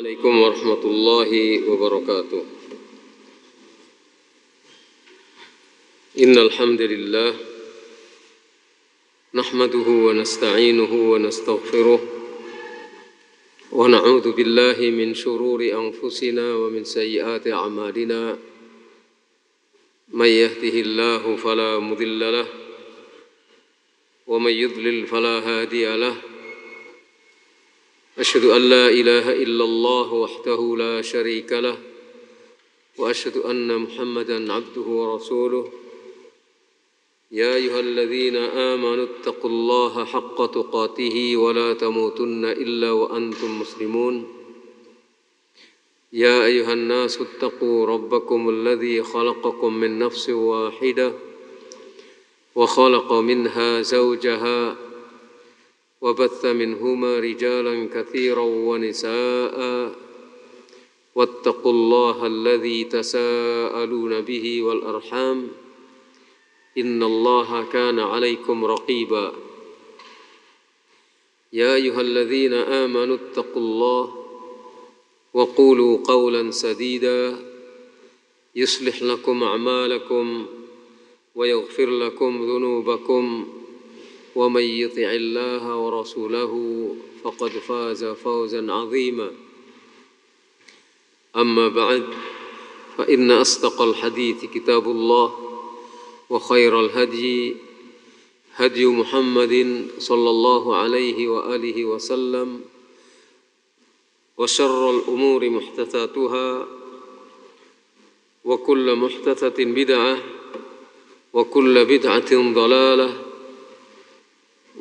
Assalamualaikum warahmatullahi wabarakatuh. Innal hamdalillah nahmaduhu wa nasta'inuhu wa nastaghfiruh wa na'udzu billahi min shururi anfusina wa min sayyiati a'malina. May yahdihillahu fala mudilla lahu wa may yudlil fala hadiya lahu. أشهد أن لا إله إلا الله وحده لا شريك له وأشهد أن محمدا عبده ورسوله يا أيها الذين آمنوا اتقوا الله حق تقاته ولا تموتن إلا وأنتم مسلمون يا أيها الناس اتقوا ربكم الذي خلقكم من نفس واحدة وخلق منها زوجها وبث منهما رجالا كثيرا ونساء واتقوا الله الذي تساءلون به والأرحام إن الله كان عليكم رقيبا يا أيها الذين آمنوا اتقوا الله وقولوا قولا سديدا يصلح لكم أعمالكم ويغفر لكم ذنوبكم ومن يطع الله ورسوله فقد فاز فوزا عظيما أما بعد فإن أصدق الحديث كتاب الله وخير الهدي هدي محمد صلى الله عليه وآله وسلم وشر الأمور محدثاتها وكل محدثة بدعة وكل بدعة ضلالة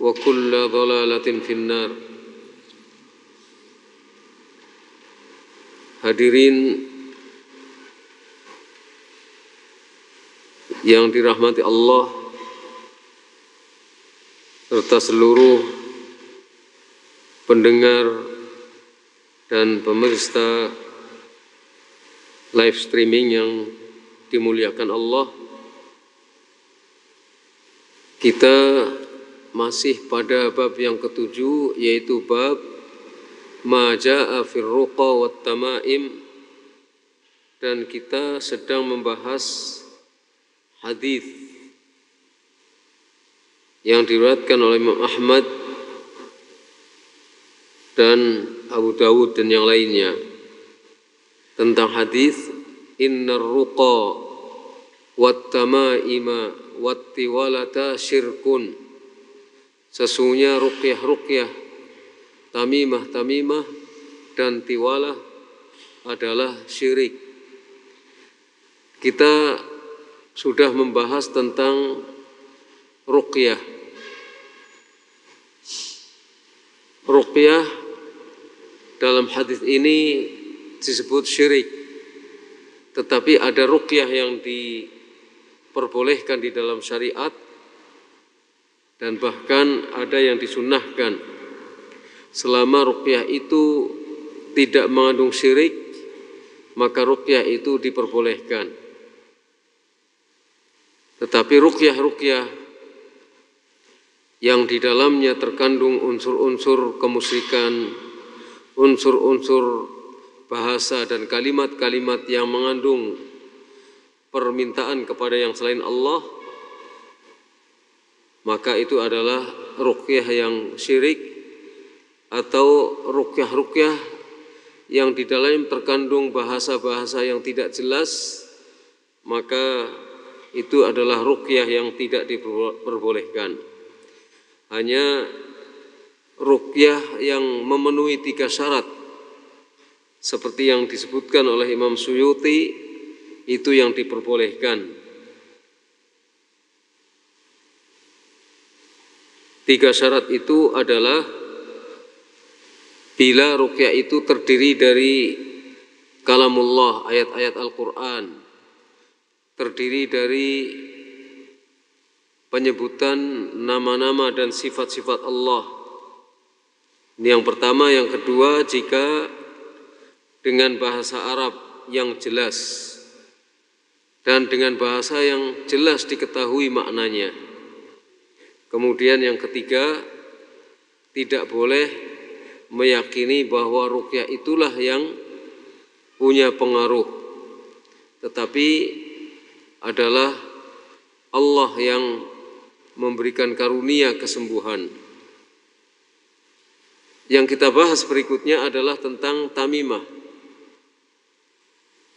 wa kulla dhalalatin finnar. Hadirin yang dirahmati Allah serta seluruh pendengar dan pemirsa live streaming yang dimuliakan Allah, kita masih pada bab yang ketujuh, yaitu bab ma jaa'a fir ruqa wat tamaim, dan kita sedang membahas hadis yang diriwayatkan oleh Imam Ahmad dan Abu Dawud dan yang lainnya tentang hadis innar ruqa wat tamaima wat tiwalata syirkun. Sesungguhnya ruqyah-ruqyah, tamimah-tamimah, dan tiwalah adalah syirik. Kita sudah membahas tentang ruqyah. Ruqyah dalam hadis ini disebut syirik. Tetapi ada ruqyah yang diperbolehkan di dalam syariat, dan bahkan ada yang disunnahkan. Selama ruqyah itu tidak mengandung syirik, maka ruqyah itu diperbolehkan. Tetapi ruqyah-ruqyah yang di dalamnya terkandung unsur-unsur kemusyrikan, unsur-unsur bahasa dan kalimat-kalimat yang mengandung permintaan kepada yang selain Allah, maka itu adalah ruqyah yang syirik atau ruqyah-ruqyah yang di dalamnya terkandung bahasa-bahasa yang tidak jelas, maka itu adalah ruqyah yang tidak diperbolehkan. Hanya ruqyah yang memenuhi 3 syarat seperti yang disebutkan oleh Imam Suyuti itu yang diperbolehkan. 3 syarat itu adalah bila ruqyah itu terdiri dari kalamullah, ayat-ayat Al-Quran, terdiri dari penyebutan nama-nama dan sifat-sifat Allah. Ini yang pertama. Yang kedua, jika dengan bahasa Arab yang jelas dan dengan bahasa yang jelas diketahui maknanya. Kemudian yang ketiga, tidak boleh meyakini bahwa ruqyah itulah yang punya pengaruh, tetapi adalah Allah yang memberikan karunia kesembuhan. Yang kita bahas berikutnya adalah tentang tamimah.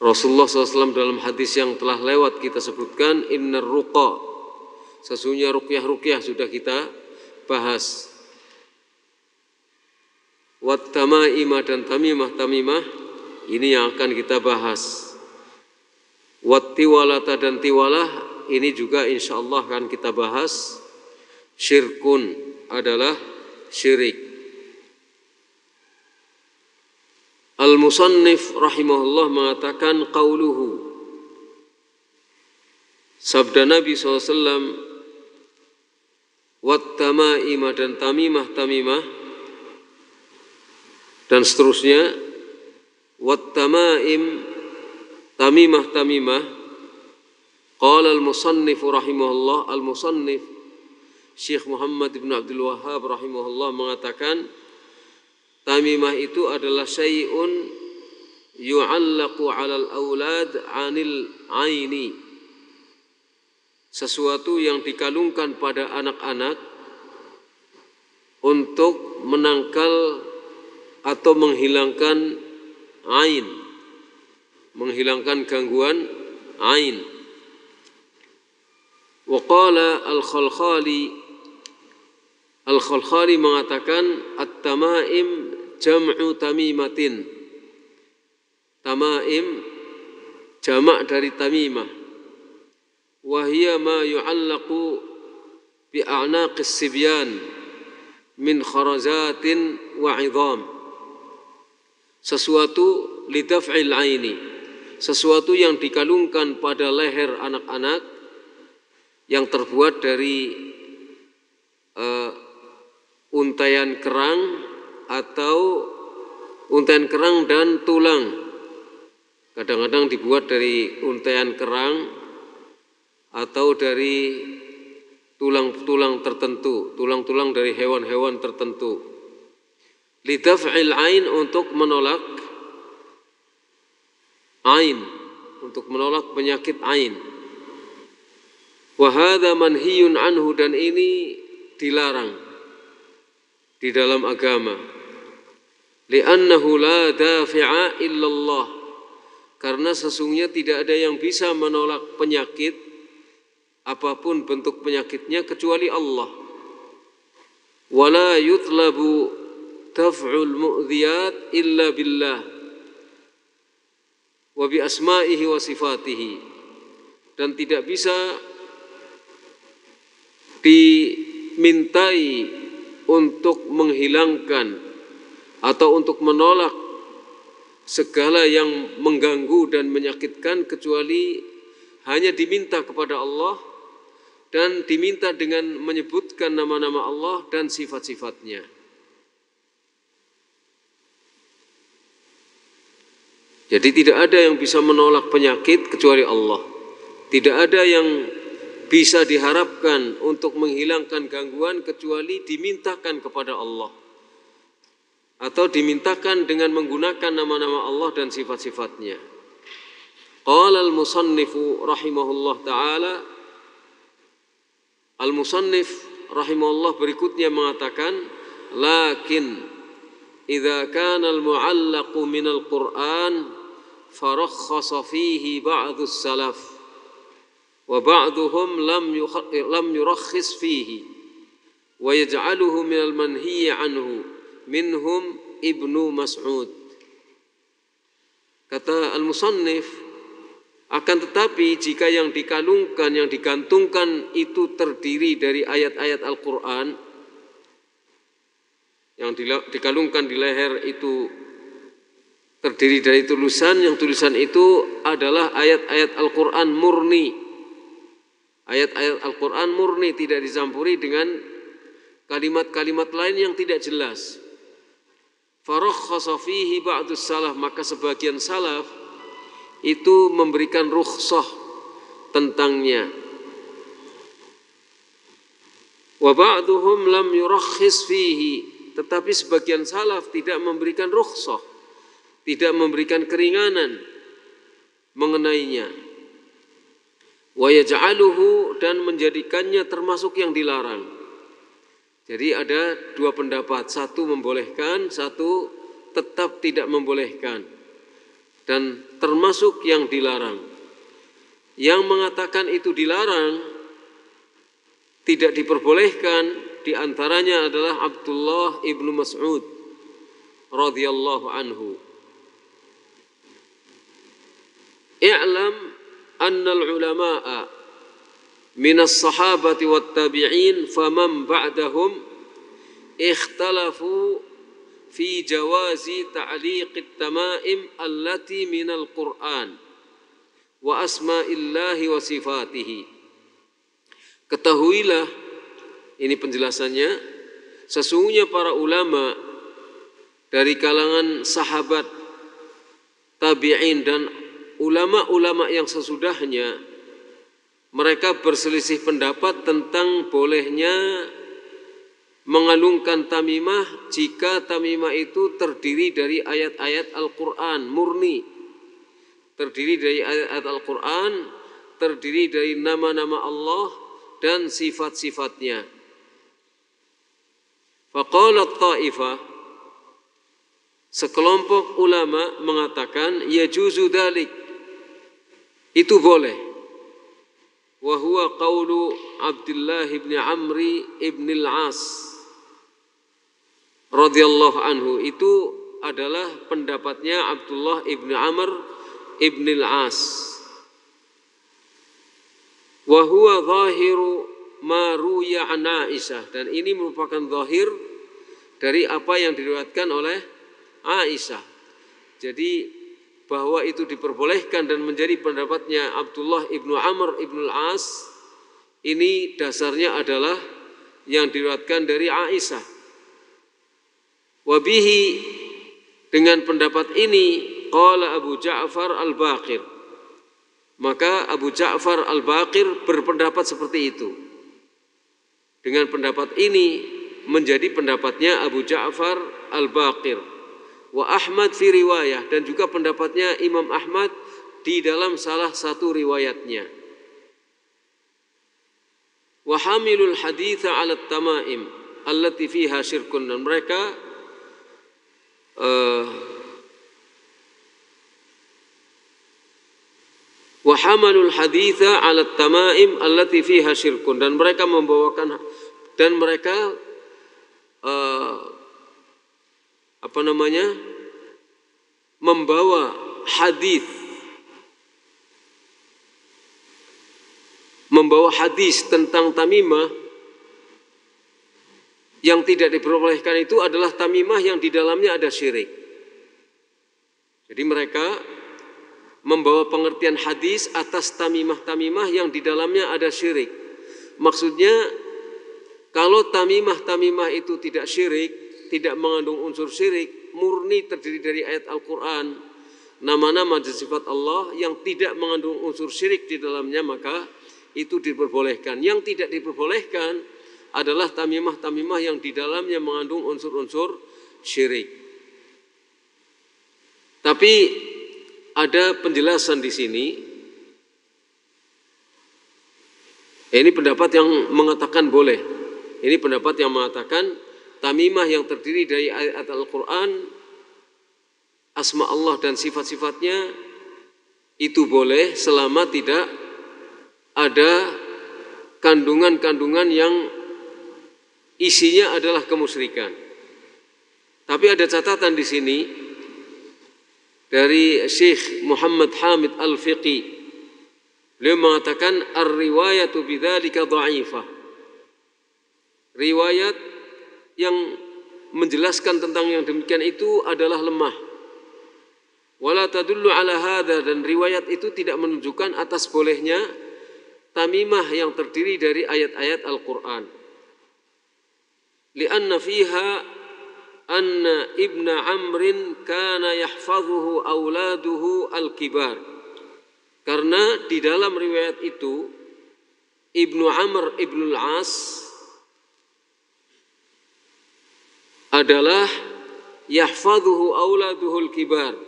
Rasulullah SAW dalam hadis yang telah lewat kita sebutkan, innar ruqa, sesungguhnya ruqyah sudah kita bahas. Wat tamaimah dan tamimah ini yang akan kita bahas. Wat tiwalata dan tiwalah ini juga insyaallah akan kita bahas. Syirkun adalah syirik. Al-Musannif rahimahullah mengatakan qauluhu, sabda Nabi SAW, wat tamaimah dan tamimah dan seterusnya. Wat tamaim tamimah qala al-musannif rahimahullah, al-musannif Syekh Muhammad bin Abdul Wahhab rahimahullah mengatakan tamimah itu adalah syai'un yu'allaqu 'alal aulad 'anil 'aini, sesuatu yang dikalungkan pada anak-anak untuk menangkal atau menghilangkan ain, menghilangkan gangguan ain. Wa qala Al-Khalkhali mengatakan at-tamaim jam'u tamimatin. Tamaim jamak dari tamimah. Wa hiya ma yu'allaqu bi a'naqis sibyan min kharazatin wa 'idham. Sesuatu lidaf'il aini, sesuatu yang dikalungkan pada leher anak-anak yang terbuat dari untaian kerang atau untaian kerang dan tulang. Kadang-kadang dibuat dari untaian kerang atau dari tulang-tulang tertentu, tulang-tulang dari hewan-hewan tertentu. Lidaf'il ain, untuk menolak ain, untuk menolak penyakit ain. Wa hadza manhiyun anhu, dan ini dilarang di dalam agama. Li'annahu la dafi'a illallah, karena sesungguhnya tidak ada yang bisa menolak penyakit apapun bentuk penyakitnya kecuali Allah. Wala yutlabu daf'ul mu'dhiyat illa billah wa bi asma'ihi wa sifatihi, dan tidak bisa dimintai untuk menghilangkan atau untuk menolak segala yang mengganggu dan menyakitkan kecuali hanya diminta kepada Allah dan diminta dengan menyebutkan nama-nama Allah dan sifat-sifatnya. Jadi tidak ada yang bisa menolak penyakit kecuali Allah. Tidak ada yang bisa diharapkan untuk menghilangkan gangguan kecuali dimintakan kepada Allah, atau dimintakan dengan menggunakan nama-nama Allah dan sifat-sifatnya. Qala al-musannifu rahimahullah ta'ala, al-musannif rahimahullah berikutnya mengatakan, lakin idza kana al-mu'allaqu min al-Qur'an farakhkhasa fihi ba'dus salaf wa ba'duhum lam yurakhis fihi wa yaj'aluhu minal manhiyi anhu minhum Ibnu Mas'ud. Kata al-musannif, akan tetapi jika yang dikalungkan, yang digantungkan itu terdiri dari ayat-ayat Al-Quran, yang dikalungkan di leher itu terdiri dari tulisan, yang tulisan itu adalah ayat-ayat Al-Quran murni. Ayat-ayat Al-Quran murni, tidak dicampuri dengan kalimat-kalimat lain yang tidak jelas. Farakhkhasa fihi ba'dus salaf, maka sebagian salaf itu memberikan rukhsah tentangnya. Wa ba'duhum lam yurakhis fihi, tetapi sebagian salaf tidak memberikan rukhsah, tidak memberikan keringanan mengenainya. Wa yaj'aluhu, dan menjadikannya termasuk yang dilarang. Jadi ada dua pendapat, satu membolehkan, satu tetap tidak membolehkan, dan termasuk yang dilarang. Yang mengatakan itu dilarang, tidak diperbolehkan, diantaranya adalah Abdullah ibnu Mas'ud radhiyallahu anhu. I'lam annal ulama'a minas sahabati wat tabi'in faman ba'dahum ikhtalafu fi jawazi ta'liqit tamaim allati minal Qur'an wa asma'illahi wa sifatihi. Ketahuilah, ini penjelasannya, sesungguhnya para ulama dari kalangan sahabat, tabi'in, dan ulama-ulama yang sesudahnya, mereka berselisih pendapat tentang bolehnya mengalungkan tamimah jika tamimah itu terdiri dari ayat-ayat Al-Quran murni, terdiri dari ayat-ayat Al-Quran, terdiri dari nama-nama Allah dan sifat-sifatnya. Faqalat ta'ifah, sekelompok ulama mengatakan yajuzu dzalik, itu boleh. Wa huwa qaulu Abdullah bin Amri ibn al-As radhiyallahu anhu, itu adalah pendapatnya Abdullah ibn Amr ibn al-As. Wa huwa zahiru ma ruya an Aisyah, dan ini merupakan zahir dari apa yang diriwayatkan oleh Aisyah. Jadi bahwa itu diperbolehkan dan menjadi pendapatnya Abdullah ibnu Amr ibn al-As, ini dasarnya adalah yang diriwayatkan dari Aisyah. Wabihi, dengan pendapat ini, qala Abu Ja'far al-Baqir, maka Abu Ja'far al-Baqir berpendapat seperti itu. Dengan pendapat ini menjadi pendapatnya Abu Ja'far al-Baqir. Wa Ahmad fi riwayah, dan juga pendapatnya Imam Ahmad di dalam salah satu riwayatnya. Wa hamilul haditha 'ala tamaim allati fiha syirkun, dan mereka wa hamalul haditha 'ala tamaim allati fiha syirkun, dan mereka membawakan, dan mereka membawa hadis tentang tamimah yang tidak diperbolehkan, itu adalah tamimah yang di dalamnya ada syirik. Jadi mereka membawa pengertian hadis atas tamimah-tamimah yang di dalamnya ada syirik. Maksudnya, kalau tamimah-tamimah itu tidak syirik, tidak mengandung unsur syirik, murni terdiri dari ayat Al-Quran, nama-nama dan sifat Allah yang tidak mengandung unsur syirik di dalamnya, maka itu diperbolehkan. Yang tidak diperbolehkan adalah tamimah-tamimah yang di dalamnya mengandung unsur-unsur syirik. Tapi ada penjelasan di sini. Ini pendapat yang mengatakan boleh. Ini pendapat yang mengatakan tamimah yang terdiri dari ayat Al-Quran, asma Allah dan sifat-sifatnya, itu boleh selama tidak ada kandungan-kandungan yang isinya adalah kemusyrikan. Tapi ada catatan di sini dari Syekh Muhammad Hamid Al-Fiqi. Beliau mengatakan ar-riwayatu bidzalika dha'ifah. Riwayat yang menjelaskan tentang yang demikian itu adalah lemah. Wala tadullu ala hadza, dan riwayat itu tidak menunjukkan atas bolehnya tamimah yang terdiri dari ayat-ayat Al-Quran. Lianna fiha anna ibna Amrin kana yahfazuhu auladuhu al-kibar. Karena di dalam riwayat itu Ibnu Amr ibn al-As adalah yahfadhuhu auladuhul kibar.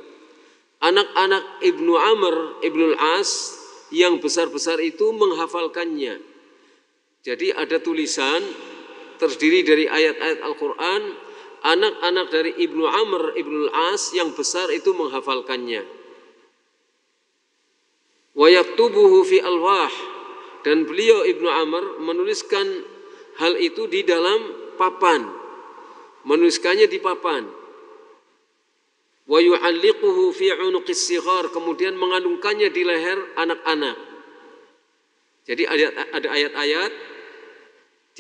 Anak-anak Ibnu Amr Ibnul As yang besar-besar itu menghafalkannya. Jadi ada tulisan terdiri dari ayat-ayat Al-Quran. Anak-anak dari Ibnu Amr Ibnul As yang besar itu menghafalkannya. Wa yaktubuhu fi alwah, dan beliau Ibnu Amr menuliskan hal itu di dalam papan, menuliskannya di papan. Wa yu'alliquhu fi unuqis sighar, kemudian mengandungkannya di leher anak-anak. Jadi ada ayat-ayat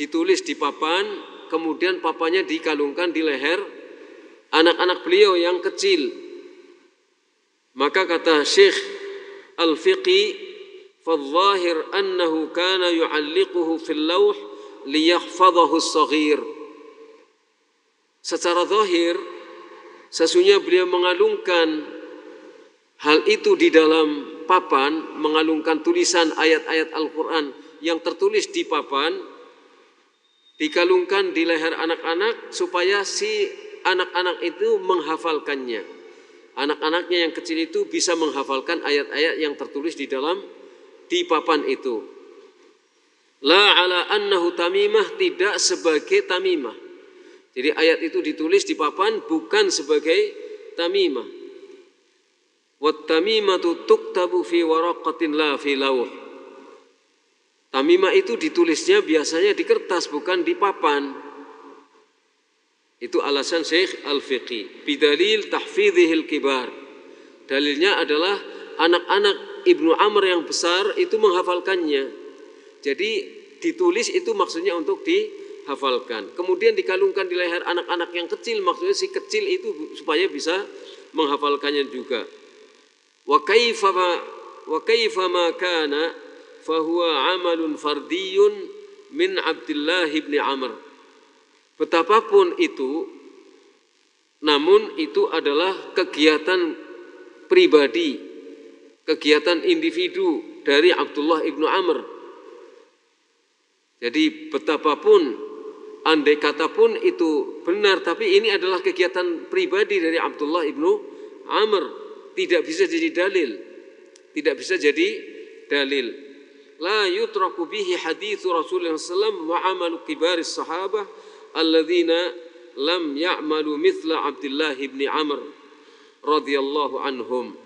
ditulis di papan, kemudian papannya dikalungkan di leher anak-anak beliau yang kecil. Maka kata Syekh Al-Fiqi, fadh-dhahir annahu kana yu'alliquhu fil lawh liyahfadhahu as-saghir. Secara zahir sesungguhnya beliau mengalungkan hal itu di dalam papan, mengalungkan tulisan ayat-ayat Al-Quran yang tertulis di papan, dikalungkan di leher anak-anak supaya si anak-anak itu menghafalkannya. Anak-anaknya yang kecil itu bisa menghafalkan ayat-ayat yang tertulis di papan itu. La ala annahu tamimah, tidak sebagai tamimah. Jadi ayat itu ditulis di papan bukan sebagai tamimah. Wat tamimatu tuktabu fi waraqatin la fi lawh. Tamimah itu ditulisnya biasanya di kertas bukan di papan. Itu alasan Syekh Al-Fiqi. Bidalil tahfidhihil kibar. Dalilnya adalah anak-anak Ibnu Amr yang besar itu menghafalkannya. Jadi ditulis itu maksudnya untuk dihafalkan. Kemudian dikalungkan di leher anak-anak yang kecil, maksudnya si kecil itu supaya bisa menghafalkannya juga. Wa kaifa ma kana fahuwa amalun fardiyun min Abdullah bin Amr. Betapapun itu, namun itu adalah kegiatan pribadi, kegiatan individu dari Abdullah ibnu Amr. Jadi betapapun, andai kata pun itu benar, tapi ini adalah kegiatan pribadi dari Abdullah ibnu Amr, tidak bisa jadi dalil, tidak bisa jadi dalil. La yutraku bihi hadithu Rasulullah SAW wa amalu kibaris sahabah alladzina lam ya'malu mithla Abdullah ibn Amr radhiyallahu anhum.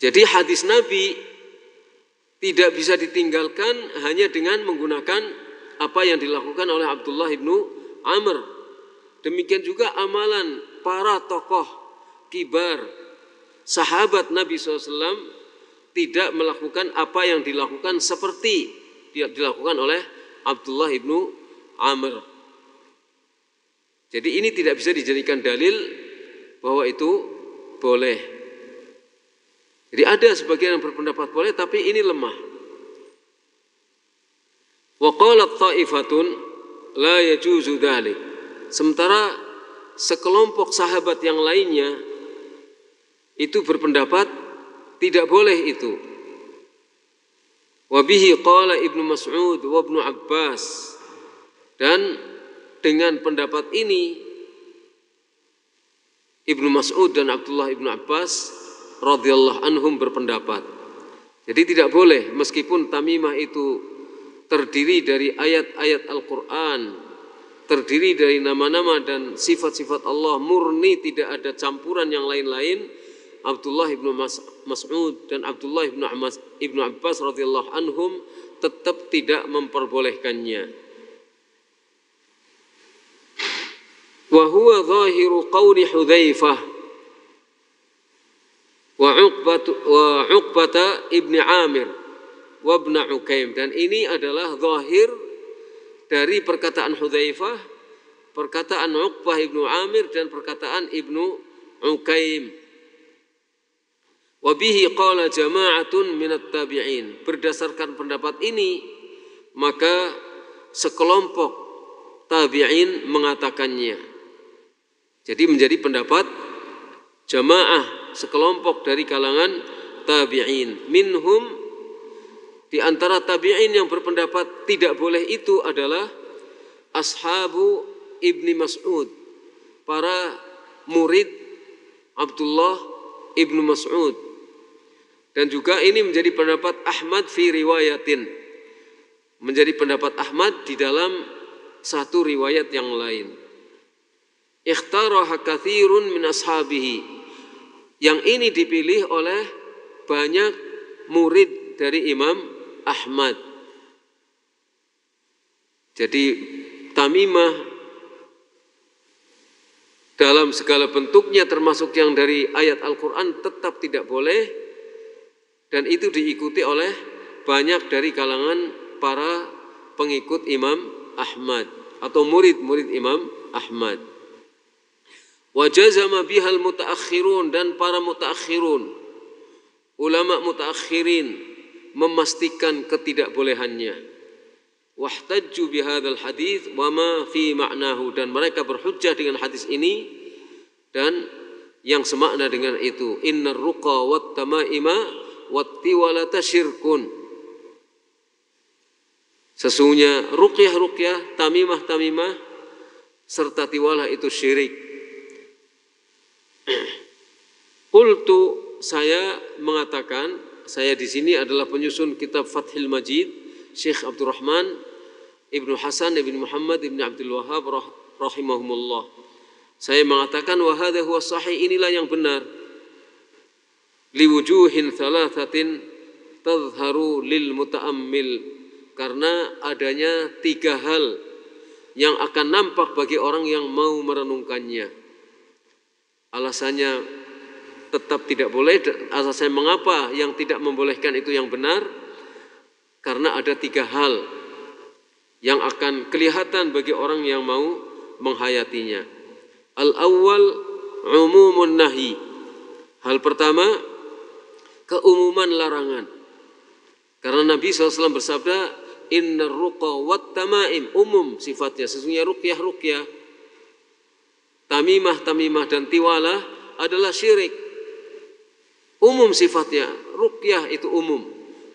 Jadi hadis Nabi tidak bisa ditinggalkan hanya dengan menggunakan apa yang dilakukan oleh Abdullah ibn Amr. Demikian juga amalan para tokoh kibar sahabat Nabi SAW tidak melakukan apa yang dilakukan seperti dilakukan oleh Abdullah ibn Amr. Jadi ini tidak bisa dijadikan dalil bahwa itu boleh. Jadi ada sebagian yang berpendapat boleh, tapi ini lemah. Wa qalat ta'ifatun la yajuzu dzalik. Sementara sekelompok sahabat yang lainnya itu berpendapat tidak boleh itu. Wa bihi qala Ibnu Mas'ud wa Ibnu Abbas. Dan dengan pendapat ini Ibnu Mas'ud dan Abdullah ibnu Abbas radhiyallahu anhum berpendapat. Jadi tidak boleh, meskipun tamimah itu terdiri dari ayat-ayat Al-Quran, terdiri dari nama-nama dan sifat-sifat Allah murni, tidak ada campuran yang lain-lain. Abdullah ibnu Mas'ud dan Abdullah ibnu Abbas radhiyallahu anhum tetap tidak memperbolehkannya. Wa huwa zahiru qawli Hudzaifah wa Uqbata ibni Amir wa ibn Ukaim. Dan ini adalah zahir dari perkataan Hudzaifah, perkataan Uqbah ibnu Amir dan perkataan ibnu Ukaim. Wa bihi qala jama'atun minat tabi'in. Berdasarkan pendapat ini maka sekelompok tabi'in mengatakannya. Jadi menjadi pendapat jamaah sekelompok dari kalangan tabi'in. Minhum, di antara tabi'in yang berpendapat tidak boleh itu adalah ashabu ibni Mas'ud, para murid Abdullah ibnu Mas'ud. Dan juga ini menjadi pendapat Ahmad fi riwayatin, menjadi pendapat Ahmad di dalam satu riwayat yang lain. Ikhtaraha katsirun min ashabihi, yang ini dipilih oleh banyak murid dari Imam Ahmad. Jadi tamimah dalam segala bentuknya termasuk yang dari ayat Al-Quran tetap tidak boleh, dan itu diikuti oleh banyak dari kalangan para pengikut Imam Ahmad atau murid-murid Imam Ahmad. Wa jazama bihal mutaakhirun, dan para mutaakhirun, ulama mutaakhirin memastikan ketidakbolehannya. Wahtajju bihadzal hadits wa ma fi ma'nahu, dan mereka berhujjah dengan hadis ini dan yang semakna dengan itu. Innar ruqa wat tamaima wat tiwalata syirkun. Sesungguhnya ruqyah-ruqyah, tamimah-tamimah serta tiwalah itu syirik. Qultu, saya mengatakan, saya di sini adalah penyusun kitab Fathul Majid Syekh Abdurrahman Ibnu Hasan Ibnu Muhammad Ibnu Abdul Wahhab rahimahumullah. Saya mengatakan wa hadza huwa sahih, inilah yang benar. Liwujuhin thalathatin tadhharu lil muta'ammil, karena adanya 3 hal yang akan nampak bagi orang yang mau merenungkannya. Alasannya tetap tidak boleh. Alasannya mengapa yang tidak membolehkan itu yang benar? Karena ada 3 hal yang akan kelihatan bagi orang yang mau menghayatinya. Al-awwal umumun nahi. Hal pertama, keumuman larangan. Karena Nabi SAW bersabda, innar ruqa wat tamaim, umum sifatnya. Sesungguhnya ruqyah-ruqyah, tamimah-tamimah dan tiwalah adalah syirik. Umum sifatnya. Ruqyah itu umum,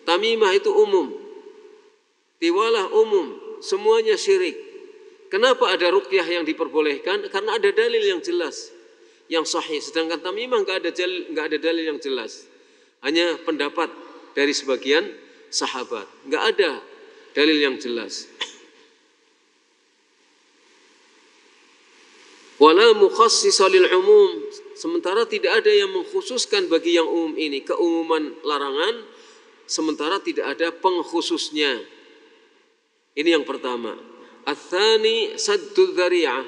tamimah itu umum, tiwalah umum, semuanya syirik. Kenapa ada ruqyah yang diperbolehkan? Karena ada dalil yang jelas, yang sahih. Sedangkan tamimah enggak ada dalil yang jelas. Hanya pendapat dari sebagian sahabat, enggak ada dalil yang jelas. Wala mukhassisa lil umum, sementara tidak ada yang mengkhususkan bagi yang umum ini, keumuman larangan, sementara tidak ada pengkhususnya. Ini yang pertama. Ats-tsani saddud dzari'ah.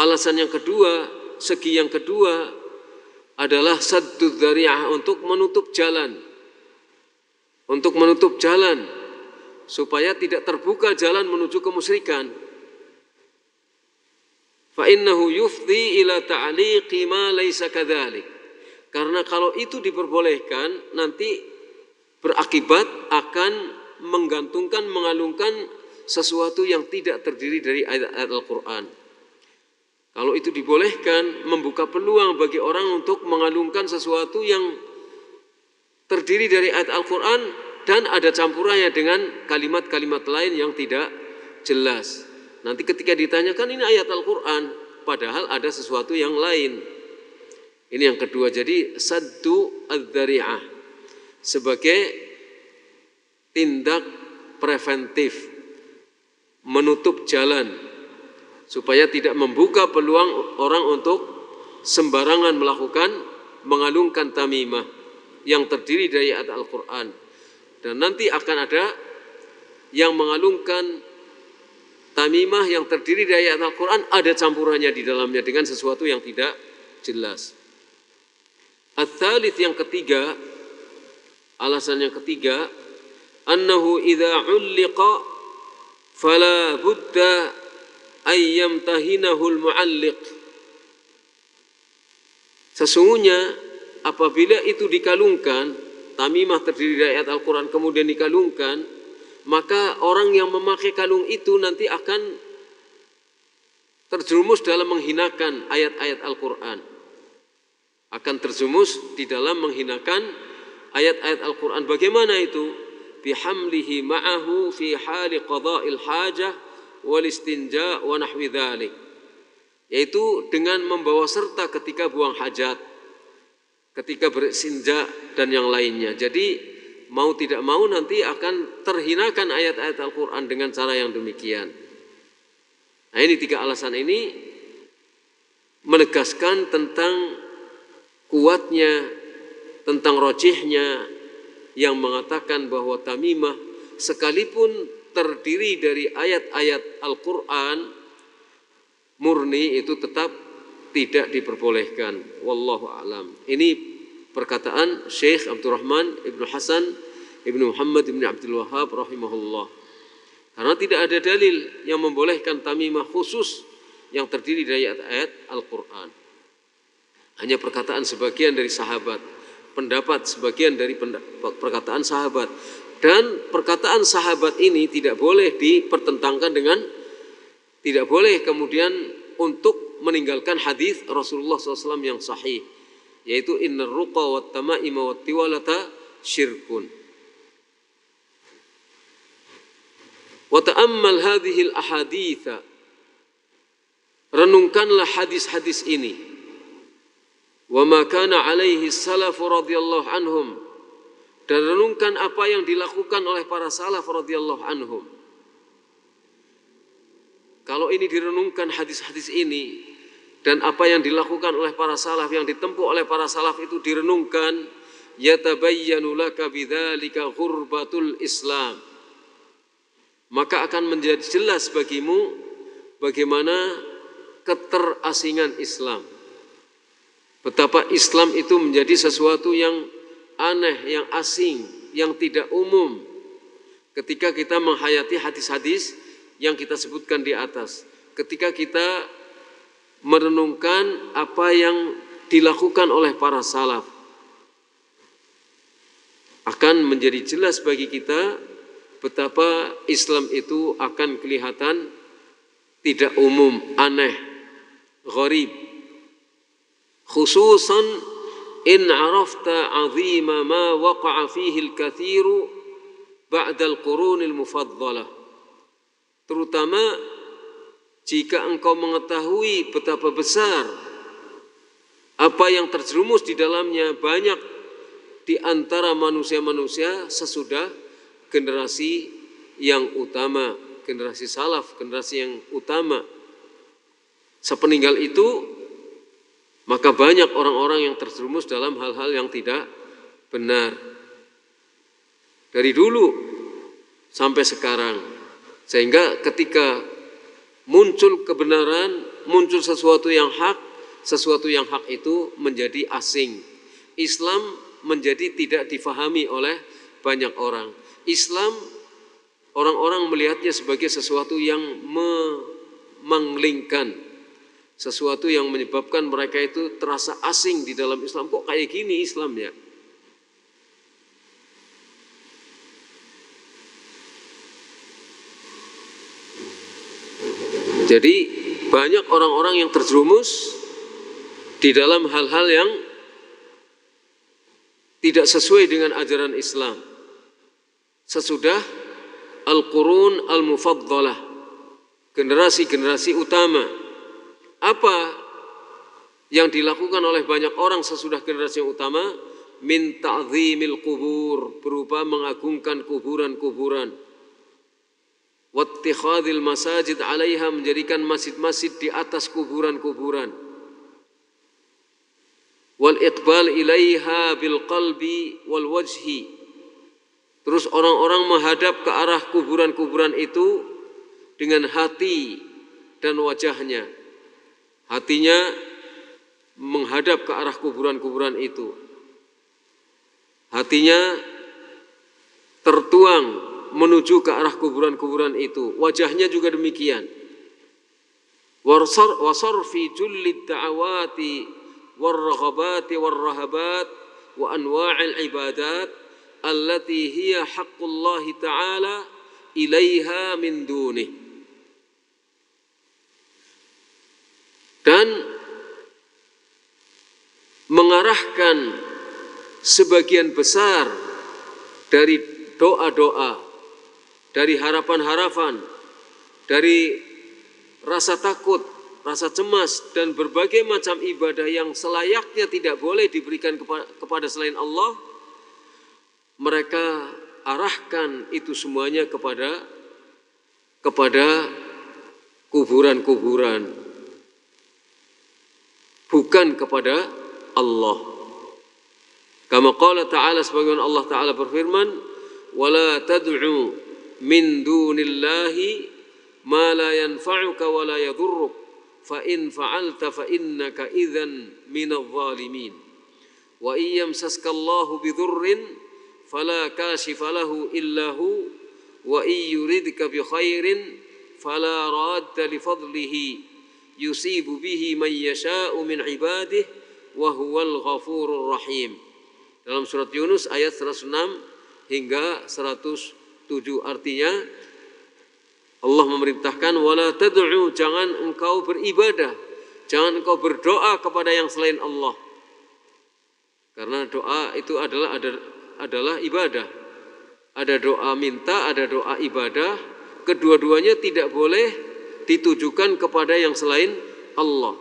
Alasan yang kedua, segi yang kedua adalah saddud dzari'ah, untuk menutup jalan. Untuk menutup jalan supaya tidak terbuka jalan menuju kemusyrikan. Fa innahu yufdi ila ta'liqi ma laisa kadzalik. Karena kalau itu diperbolehkan, nanti berakibat akan menggantungkan, mengalungkan sesuatu yang tidak terdiri dari ayat-ayat Al-Quran. Kalau itu dibolehkan, membuka peluang bagi orang untuk mengalungkan sesuatu yang terdiri dari ayat Al-Quran dan ada campurannya dengan kalimat-kalimat lain yang tidak jelas. Nanti ketika ditanyakan ini ayat Al-Quran, padahal ada sesuatu yang lain. Ini yang kedua. Jadi saddu adz-dzari'ah sebagai tindak preventif, menutup jalan supaya tidak membuka peluang orang untuk sembarangan melakukan, mengalungkan tamimah yang terdiri dari ayat Al-Quran. Dan nanti akan ada yang mengalungkan tamimah yang terdiri dari ayat Al-Quran, ada campurannya di dalamnya dengan sesuatu yang tidak jelas. Ats-tsalits, yang ketiga, alasan yang ketiga, annahu idza ulliqa fala budda ayyam tahinahul mu'alliq. Sesungguhnya apabila itu dikalungkan, tamimah terdiri dari ayat Al-Quran kemudian dikalungkan, maka orang yang memakai kalung itu nanti akan terjerumus dalam menghinakan ayat-ayat Al-Quran. Akan terjerumus di dalam menghinakan ayat-ayat Al-Quran. Bagaimana itu? Bihamlihi ma'ahu fi hali qada'il hajah wal istinja wa nahwi dzalik, yaitu dengan membawa serta ketika buang hajat, ketika beristinja dan yang lainnya. Jadi mau tidak mau nanti akan terhinakan ayat-ayat Al-Quran dengan cara yang demikian. Nah, ini 3 alasan ini menegaskan tentang kuatnya, tentang rojihnya yang mengatakan bahwa tamimah sekalipun terdiri dari ayat-ayat Al-Quran murni itu tetap tidak diperbolehkan. Wallahu a'lam. Ini perkataan Syekh Abdurrahman Ibnu Hasan Ibnu Muhammad Ibnu Abdul Wahhab rahimahullah. Karena tidak ada dalil yang membolehkan tamimah khusus yang terdiri dari ayat-ayat Al-Quran. Hanya perkataan sebagian dari sahabat, pendapat sebagian dari perkataan sahabat. Dan perkataan sahabat ini tidak boleh dipertentangkan dengan, tidak boleh kemudian untuk meninggalkan hadis Rasulullah SAW yang sahih, yaitu innar ruqa wat tamaima wat tiwalata syirkun. Wa ta'ammal hadhil ahaditha, renungkanlah hadis-hadis ini. Wa ma kana alaihi salafu radhiyallahu anhum, dan renungkan apa yang dilakukan oleh para salaf radhiyallahu anhum. Kalau ini direnungkan hadis-hadis ini dan apa yang dilakukan oleh para salaf, yang ditempuh oleh para salaf itu direnungkan, yatabayyanu laka bidzalika ghurbatul Islam, maka akan menjadi jelas bagimu bagaimana keterasingan Islam. Betapa Islam itu menjadi sesuatu yang aneh, yang asing, yang tidak umum ketika kita menghayati hadis-hadis yang kita sebutkan di atas. Ketika kita merenungkan apa yang dilakukan oleh para salaf, akan menjadi jelas bagi kita betapa Islam itu akan kelihatan tidak umum, aneh, gharib. Khususan in arafta azima ma waqa'a fihi al-kathiru ba'da al-qurun al-mufaddalah. Terutama jika engkau mengetahui betapa besar apa yang terjerumus di dalamnya banyak di antara manusia-manusia sesudah generasi yang utama, generasi salaf, generasi yang utama. Sepeninggal itu, maka banyak orang-orang yang terjerumus dalam hal-hal yang tidak benar. Dari dulu sampai sekarang. Sehingga ketika muncul kebenaran, muncul sesuatu yang hak itu menjadi asing. Islam menjadi tidak difahami oleh banyak orang. Islam, orang-orang melihatnya sebagai sesuatu yang memanglingkan, sesuatu yang menyebabkan mereka itu terasa asing di dalam Islam. Kok kayak gini Islamnya? Jadi banyak orang-orang yang terjerumus di dalam hal-hal yang tidak sesuai dengan ajaran Islam sesudah Al-Qurun Al-Mufaddalah, generasi-generasi utama. Apa yang dilakukan oleh banyak orang sesudah generasi yang utama? Min ta'zimil qubur, berupa mengagungkan kuburan-kuburan. Wattikhadhil masajid 'alaiha, menjadikan masjid-masjid di atas kuburan-kuburan. Wal iqbal ilaiha bil qalbi wal wajhi. Terus orang-orang menghadap ke arah kuburan-kuburan itu dengan hati dan wajahnya. Hatinya menghadap ke arah kuburan-kuburan itu. Hatinya tertuang menuju ke arah kuburan-kuburan itu. Wajahnya juga demikian. Wasarfi jullid da'awati warraghabati warrahabat wa anwa'il ibadat allati hiya haqqullahi ta'ala ilaiha min dunih. Dan mengarahkan sebagian besar dari doa-doa, dari harapan-harapan dari rasa takut, rasa cemas, dan berbagai macam ibadah yang selayaknya tidak boleh diberikan kepada selain Allah, mereka arahkan itu semuanya kepada kuburan-kuburan, bukan kepada Allah. Kama qala ta'ala, sebagaimana Allah Ta'ala berfirman, wala tad'u min dunillahi ma la yanfa'uka wa la yadhurruk fa in fa'alta fa innaka idzan minadh dhalimin wa iyyamsaska Allahu bidhurrin fala kashifa lahu illa hu wa iyyuridka bi khairin fala radda li fadlihi yusibu bihi man yasha'u min ibadihi wa huwal ghafurur rahim. Dalam surat Yunus ayat 106 hingga 107, artinya Allah memerintahkan wala tad'u, jangan engkau beribadah, jangan engkau berdoa kepada yang selain Allah. Karena doa itu adalah ibadah. Ada doa minta, ada doa ibadah. Kedua-duanya tidak boleh ditujukan kepada yang selain Allah.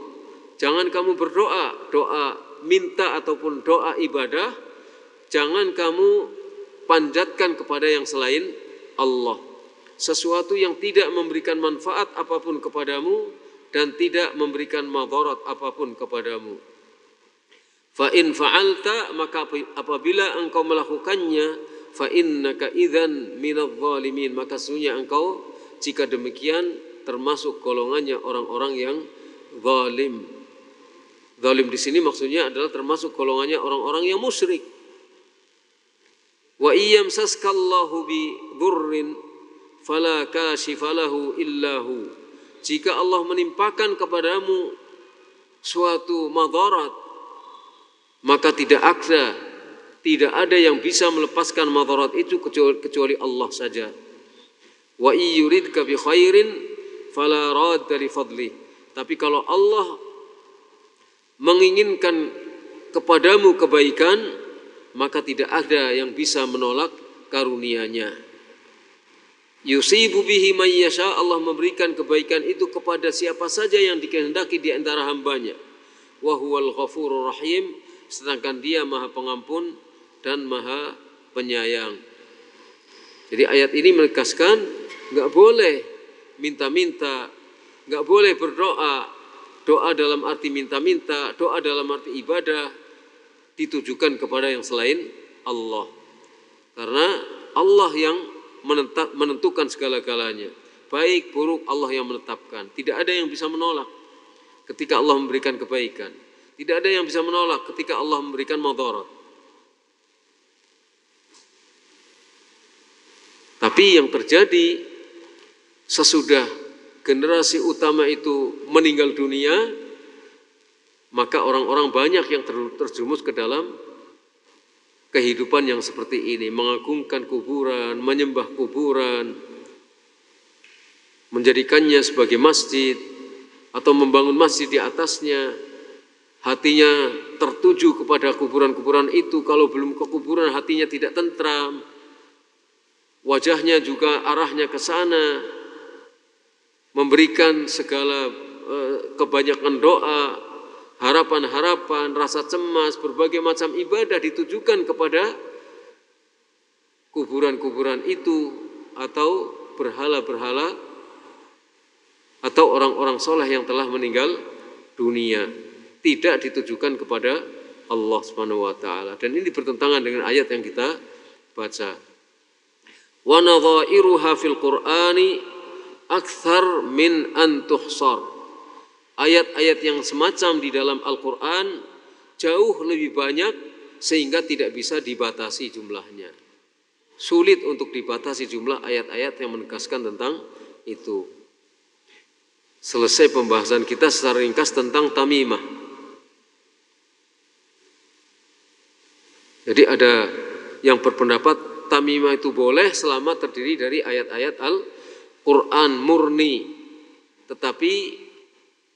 Jangan kamu berdoa, doa minta ataupun doa ibadah, jangan kamu panjatkan kepada yang selain Allah. Sesuatu yang tidak memberikan manfaat apapun kepadamu dan tidak memberikan madarat apapun kepadamu. Fa in fa'alta, maka apabila engkau melakukannya, fa innaka idzan minadh dhalimin, maka sesungguhnya engkau jika demikian termasuk golongannya orang-orang yang zalim. Zalim di sini maksudnya adalah termasuk golongannya orang-orang yang musyrik. Wa iyyamsaskallahu bi dhurrin fala kashifa lahu illa hu. Jika Allah menimpakan kepadamu suatu madarat, maka tidak ada yang bisa melepaskan madarat itu kecuali Allah saja. Wa iyyuridka bi khairin fala radda li fadli. Tapi kalau Allah menginginkan kepadamu kebaikan, maka tidak ada yang bisa menolak karunia-Nya. Yusibu bihi man yasha, Allah memberikan kebaikan itu kepada siapa saja yang dikehendaki di antara hambanya. Wa huwal ghafurur rahim, sedangkan Dia Maha Pengampun dan Maha Penyayang. Jadi ayat ini menegaskan enggak boleh minta-minta, enggak boleh berdoa, doa dalam arti minta-minta, doa dalam arti ibadah ditujukan kepada yang selain Allah. Karena Allah yang menentukan segala-galanya. Baik buruk Allah yang menetapkan. Tidak ada yang bisa menolak ketika Allah memberikan kebaikan. Tidak ada yang bisa menolak ketika Allah memberikan madarat. Tapi yang terjadi sesudah generasi utama itu meninggal dunia, maka orang-orang banyak yang terjerumus ke dalam kehidupan yang seperti ini, mengagungkan kuburan, menyembah kuburan, menjadikannya sebagai masjid atau membangun masjid di atasnya. Hatinya tertuju kepada kuburan-kuburan itu. Kalau belum ke kuburan hatinya tidak tentram, wajahnya juga arahnya ke sana, memberikan segala kebanyakan doa, harapan-harapan, rasa cemas, berbagai macam ibadah ditujukan kepada kuburan-kuburan itu atau berhala-berhala atau orang-orang soleh yang telah meninggal dunia, tidak ditujukan kepada Allah Subhanahu wa taala. Dan ini bertentangan dengan ayat yang kita baca. Wa nadhairuha fil Qur'ani akthar min an tuhsar. Ayat-ayat yang semacam di dalam Al-Quran jauh lebih banyak sehingga tidak bisa dibatasi jumlahnya. Sulit untuk dibatasi jumlah ayat-ayat yang menegaskan tentang itu. Selesai pembahasan kita secara ringkas tentang tamimah. Jadi ada yang berpendapat tamimah itu boleh selama terdiri dari ayat-ayat Al-Quran murni. Tetapi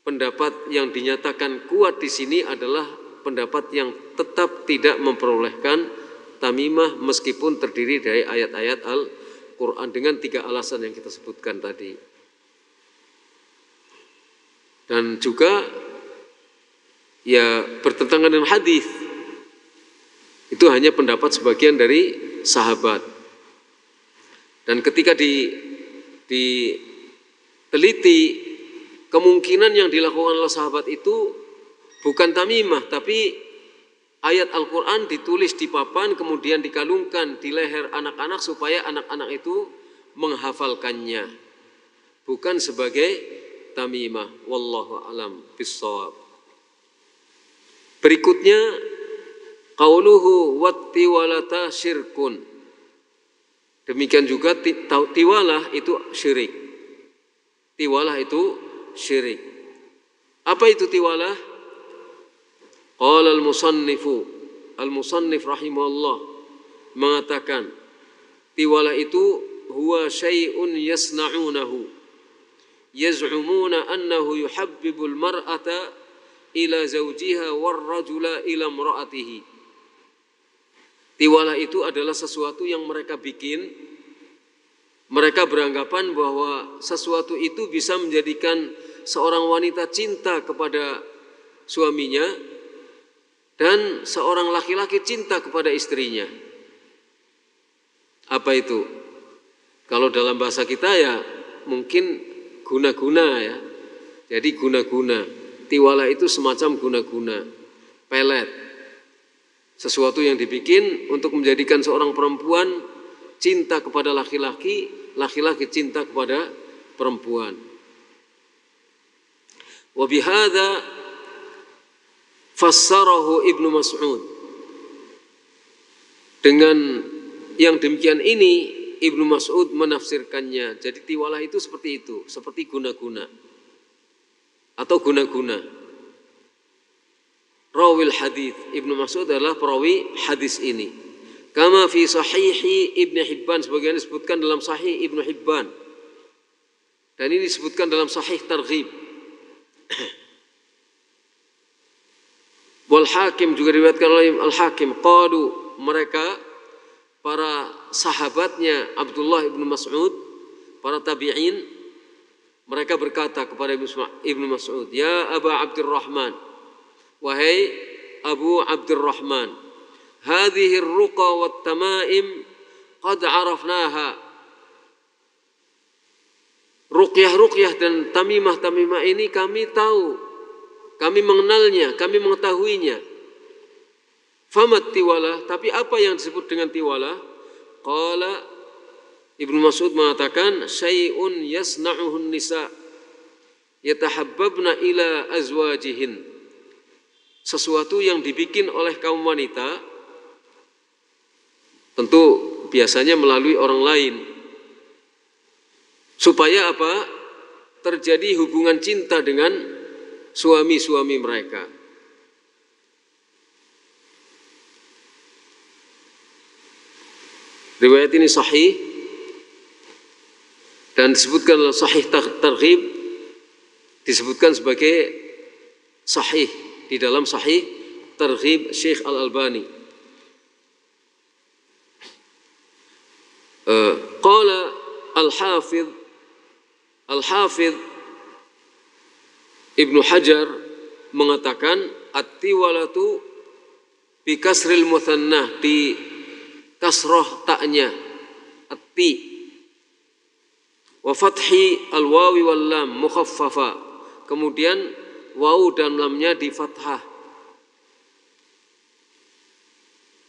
pendapat yang dinyatakan kuat di sini adalah pendapat yang tetap tidak memperolehkan tamimah meskipun terdiri dari ayat-ayat Al-Quran dengan 3 alasan yang kita sebutkan tadi. dan juga ya bertentangan dengan hadis. Itu hanya pendapat sebagian dari sahabat. Dan ketika diteliti, kemungkinan yang dilakukan oleh sahabat itu bukan tamimah, tapi ayat Al-Quran ditulis di papan kemudian dikalungkan di leher anak-anak supaya anak-anak itu menghafalkannya, bukan sebagai tamimah. Wallahu a'lam bissawab. Berikutnya qauluhu wattiwalata syirkun. Demikian juga tiwalah itu syirik. Tiwalah itu syirik. Apa itu tiwalah? Qala al-musannif rahimahullah mengatakan tiwalah itu huwa syai'un yasna'unahu yaz'umuna annahu yuhabbibul mar'ata ila zawjiha war rajula ila imra'atihi. Tiwalah itu adalah sesuatu yang mereka bikin. Mereka beranggapan bahwa sesuatu itu bisa menjadikan seorang wanita cinta kepada suaminya dan seorang laki-laki cinta kepada istrinya. Apa itu? Kalau dalam bahasa kita ya mungkin guna-guna ya. Jadi guna-guna. Tiwalah itu semacam guna-guna, pelet. Sesuatu yang dibikin untuk menjadikan seorang perempuan cinta kepada laki-laki, laki-laki cinta kepada perempuan. Wa bihadza fassarahu Ibnu Mas'ud. Dengan yang demikian ini Ibnu Mas'ud menafsirkannya. Jadi tiwalah itu seperti itu, seperti guna-guna atau guna-guna. Rawil hadis, Ibnu Mas'ud adalah perawi hadis ini. Kama fi sahihi Ibnu Hibban, sebagian disebutkan dalam sahih Ibnu Hibban. Dan ini disebutkan dalam sahih Targhib. Wal Hakim, juga diriwayatkan oleh Al-Hakim, qalu, mereka para sahabatnya Abdullah Ibnu Mas'ud, para tabi'in, mereka berkata kepada Ibnu Mas'ud, ya Aba Abdurrahman, wahai Abu Abdurrahman, hadhihi ar-ruqa wat tamaim qad arafnaha. Ruqyah-ruqyah dan tamimah-tamimah ini kami tahu, kami mengenalnya, kami mengetahuinya. Famat tiwalah, tapi apa yang disebut dengan tiwalah? Qala, Ibnu Mas'ud mengatakan, syai'un yasna'uhun nisa yatahabbabna ila azwajihin. Sesuatu yang dibikin oleh kaum wanita, tentu biasanya melalui orang lain, supaya apa? Terjadi hubungan cinta dengan suami-suami mereka. Riwayat ini sahih dan disebutkan dalam sahih Targhib, disebutkan sebagai sahih di dalam sahih Targhib Syekh Al-Albani. Qala Al-Hafidh Ibnu Hajar mengatakan at-tiwalatu bi kasril muthannah, di kasroh taknya at-ti, wa fathi al-wawi wal lam mukhaffafa, kemudian waw dan lamnya di fathah,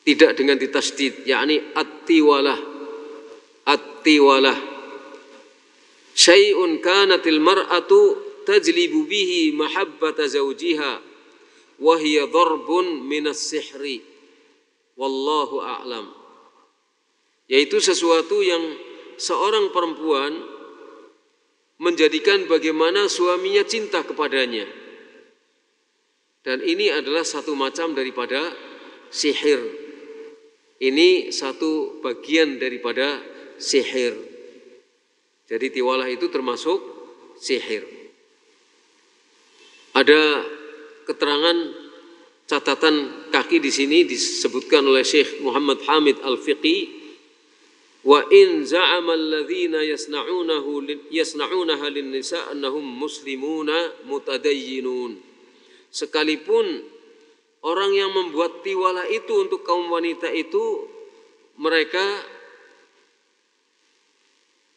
tidak dengan ditasydid, yakni at-tiwalah. At-tiwalah syai'un kanatil mar'atu tajlibu bihi mahabbata zawjiha wa hiya darbun minas sihri wallahu a'lam. Yaitu sesuatu yang seorang perempuan menjadikan bagaimana suaminya cinta kepadanya. Dan ini adalah satu macam daripada sihir. Ini satu bagian daripada sihir. Jadi tiwalah itu termasuk sihir. Ada keterangan catatan kaki di sini disebutkan oleh Syekh Muhammad Hamid Al-Fiqi Wa in za'ama alladhina yasna'unaha lin-nisa annahum muslimuna mutadayyinun. Sekalipun orang yang membuat tiwala itu untuk kaum wanita itu mereka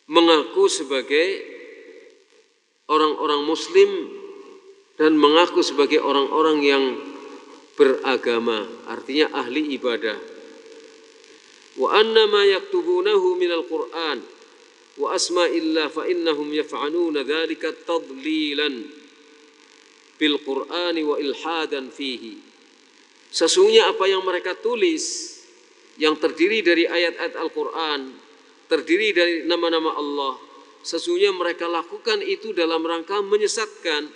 mengaku sebagai orang-orang muslim dan mengaku sebagai orang-orang yang beragama, artinya ahli ibadah. Wa anna ma yaktubunahu minal Qur'an wa asma'illah fa innahum yaf'aluna dzalika tadlilan bil Qur'ani wa ilhadan fihi. Sesungguhnya apa yang mereka tulis yang terdiri dari ayat-ayat Al-Qur'an, terdiri dari nama-nama Allah, sesungguhnya mereka lakukan itu dalam rangka menyesatkan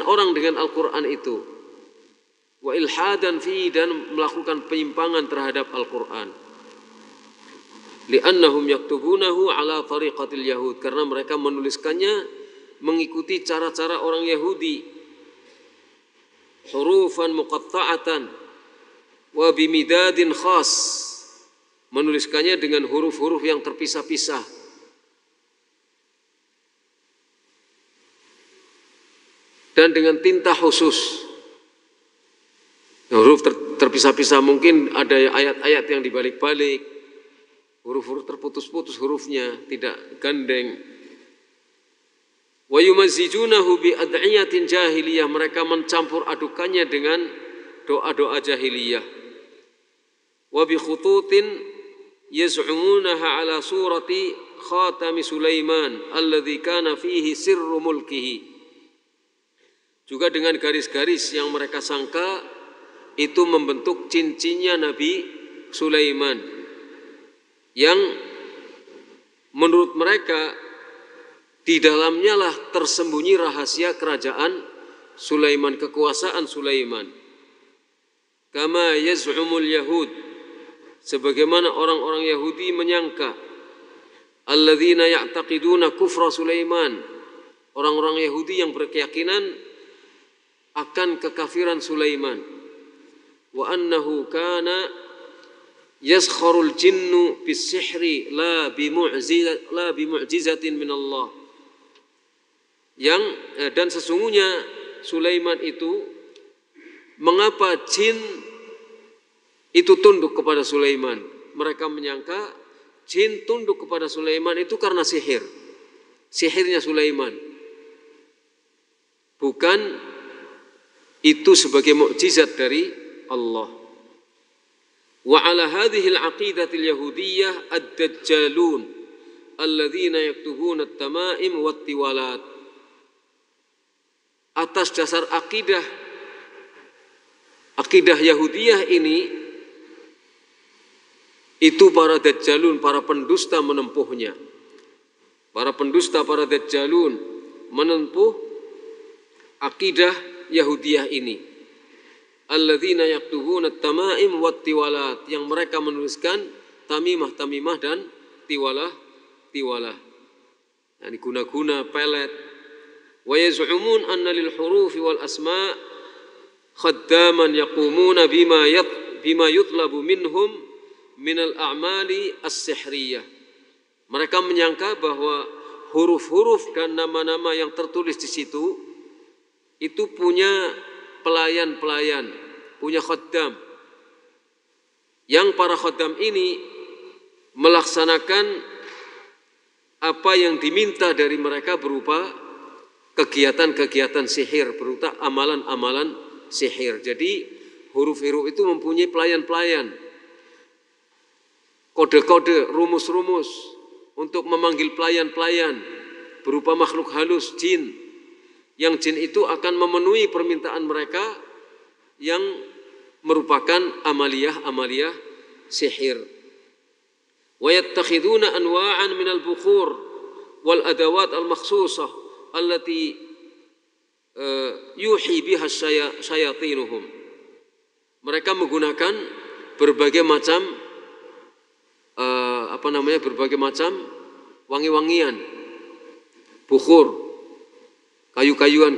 orang dengan Al-Qur'an itu. Wa ilhadan fi, dan melakukan penyimpangan terhadap Al-Qur'an. Li'annahum yaktubunahu ala tariqatil yahud, karena mereka menuliskannya mengikuti cara-cara orang Yahudi. Hurufan muqatta'atan wa bimidadin khas, menuliskannya dengan huruf-huruf yang terpisah-pisah. Dan dengan tinta khusus. Huruf terpisah-pisah, mungkin ada ayat-ayat yang dibalik-balik, huruf-huruf terputus-putus hurufnya, tidak gandeng. Wa yumazzijunahu bi ad'iyatin jahiliyah, mereka mencampur adukannya dengan doa-doa jahiliyah. Wa bi khututin yaz'umunaha ala surati khatami Sulaiman alladzi kana fihi sirru mulkihi. Juga dengan garis-garis yang mereka sangka itu membentuk cincinnya Nabi Sulaiman, yang menurut mereka di dalamnya lah tersembunyi rahasia kerajaan Sulaiman, kekuasaan Sulaiman. Kama yaz'umul yahud, sebagaimana orang-orang Yahudi menyangka, alladzina ya'taqiduna kufra Sulaiman, orang-orang Yahudi yang berkeyakinan akan kekafiran Sulaiman. Wa annahu kana yaskharul jinnu bis-sihri la bimu'jizatin min Allah. Dan sesungguhnya Sulaiman itu, mengapa jin itu tunduk kepada Sulaiman? Mereka menyangka jin tunduk kepada Sulaiman itu karena sihirnya Sulaiman, bukan itu sebagai mukjizat dari Allah. Wa ala hadhihi al-aqidati al-yahudiyyah ad-dajjalun alladzina yaktubuna at-tama'im wat-tiwalat. Atas dasar akidah Yahudiyah ini, itu para dajjalun, para pendusta menempuhnya. Para pendusta, para dajjalun menempuh akidah Yahudiyah ini. Alladzina yaktubuna at-tama'im wat-tiwalat, yang mereka menuliskan tamimah-tamimah dan tiwalah. Yani guna-guna, pelet. Wa yaz'umun anna lil hurufi wal asma' khaddaman yaqumuna bima yutlabu minhum minal a'mali as-sihriyah. Mereka menyangka bahwa huruf-huruf dan nama-nama yang tertulis di situ itu punya pelayan-pelayan, punya khaddam, yang para khaddam ini melaksanakan apa yang diminta dari mereka berupa kegiatan-kegiatan sihir, berupa amalan-amalan sihir. Jadi huruf-huruf itu mempunyai pelayan-pelayan, kode-kode, rumus-rumus untuk memanggil pelayan-pelayan berupa makhluk halus, jin. Yang jin itu akan memenuhi permintaan mereka yang merupakan amaliyah sihir. Wa yattakhiduna anwa'an minal bukhur wal adawat al-makhsusah allati yuhi biha syayatinuhum. Mereka menggunakan berbagai macam berbagai macam wangi-wangian, bukhur, kayu-kayuan,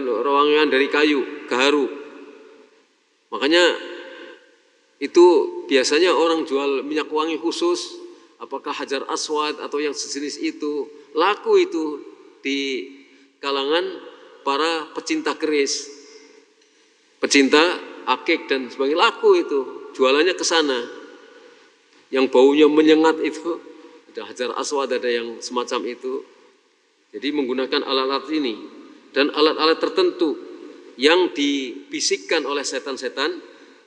rawangan dari kayu, gaharu. Makanya Itu biasanya orang jual minyak wangi khusus, apakah Hajar Aswad atau yang sejenis itu, laku itu di kalangan para pecinta keris, pecinta akik dan sebagainya, laku itu, jualannya ke sana. Yang baunya menyengat itu, ada Hajar Aswad, ada yang semacam itu. Jadi menggunakan alat-alat ini dan alat-alat tertentu yang dibisikkan oleh setan-setan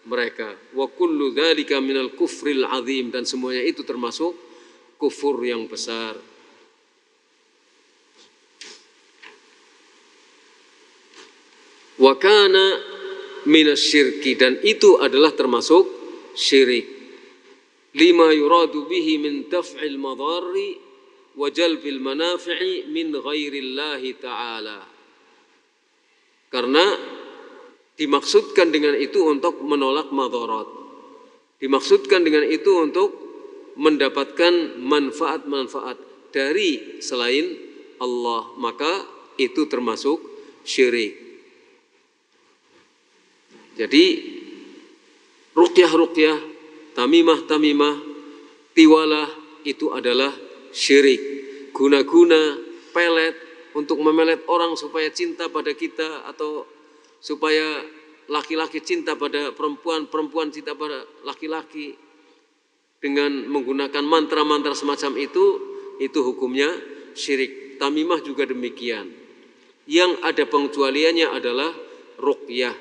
mereka. Wa kullu dzalika minal kufril azim, dan semuanya itu termasuk kufur yang besar. Wa kana minasyirki, dan itu adalah termasuk syirik. Lima yuradu bihi min daf'il madharri wa jalbil manafi'i min ghairillahi ta'ala. Karena dimaksudkan dengan itu untuk menolak madharat. Dimaksudkan dengan itu untuk mendapatkan manfaat-manfaat dari selain Allah, maka itu termasuk syirik. Jadi ruqyah-ruqyah, tamimah-tamimah, tiwalah itu adalah syirik. Guna-guna pelet untuk memelet orang supaya cinta pada kita, atau supaya laki-laki cinta pada perempuan, perempuan cinta pada laki-laki, dengan menggunakan mantra-mantra semacam itu hukumnya syirik. Tamimah juga demikian. Yang ada pengecualiannya adalah ruqyah.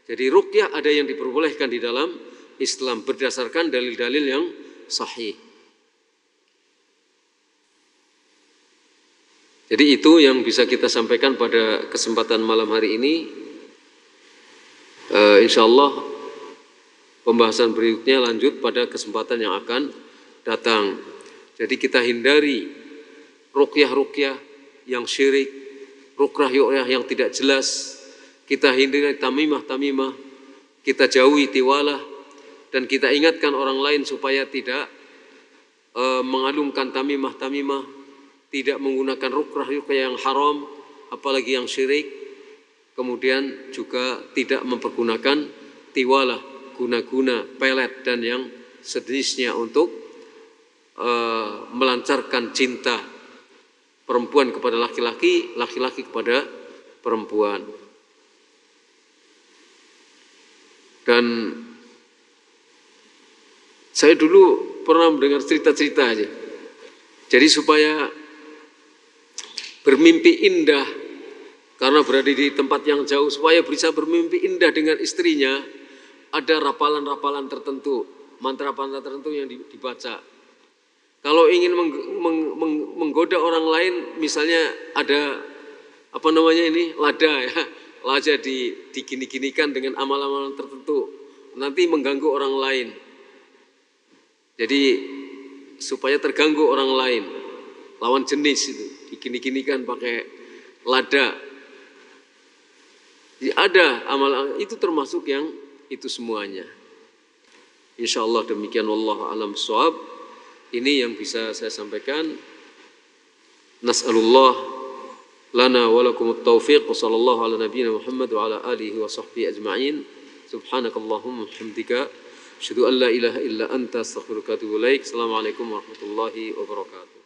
Jadi ruqyah ada yang diperbolehkan di dalam Islam berdasarkan dalil-dalil yang sahih. Jadi itu yang bisa kita sampaikan pada kesempatan malam hari ini. Insyaallah pembahasan berikutnya lanjut pada kesempatan yang akan datang. Jadi kita hindari ruqyah-ruqyah yang syirik, ruqyah-ruqyah yang tidak jelas. Kita hindari tamimah-tamimah, kita jauhi tiwalah, dan kita ingatkan orang lain supaya tidak mengalungkan tamimah-tamimah, tidak menggunakan ruqyah-ruqyah yang haram, apalagi yang syirik. Kemudian juga tidak mempergunakan tiwalah, guna-guna, pelet, dan yang sejenisnya untuk melancarkan cinta perempuan kepada laki-laki, laki-laki kepada perempuan. Dan saya dulu pernah mendengar cerita-cerita aja. Jadi supaya bermimpi indah karena berada di tempat yang jauh, supaya bisa bermimpi indah dengan istrinya, ada rapalan-rapalan tertentu, mantra-mantra tertentu yang dibaca. Kalau ingin menggoda orang lain, misalnya ada lada ya, lada digini-ginikan dengan amal-amal tertentu, nanti mengganggu orang lain. Jadi supaya terganggu orang lain, lawan jenis itu digini-ginikan pakai lada. Jadi ada amal itu termasuk yang itu semuanya. Insyaallah demikian, wallahu a'lam bishawab. Ini yang bisa saya sampaikan. Nas'alullah lana wa lakumut taufiq, wa sallallahu ala nabiyyina Muhammad wa ala alihi wa sahbihi ajma'in. Subhanakallahumma hamdika asyhadu an la ilaha illa anta astaghfiruka wa atubu ilaik. Assalamualaikum warahmatullahi wabarakatuh.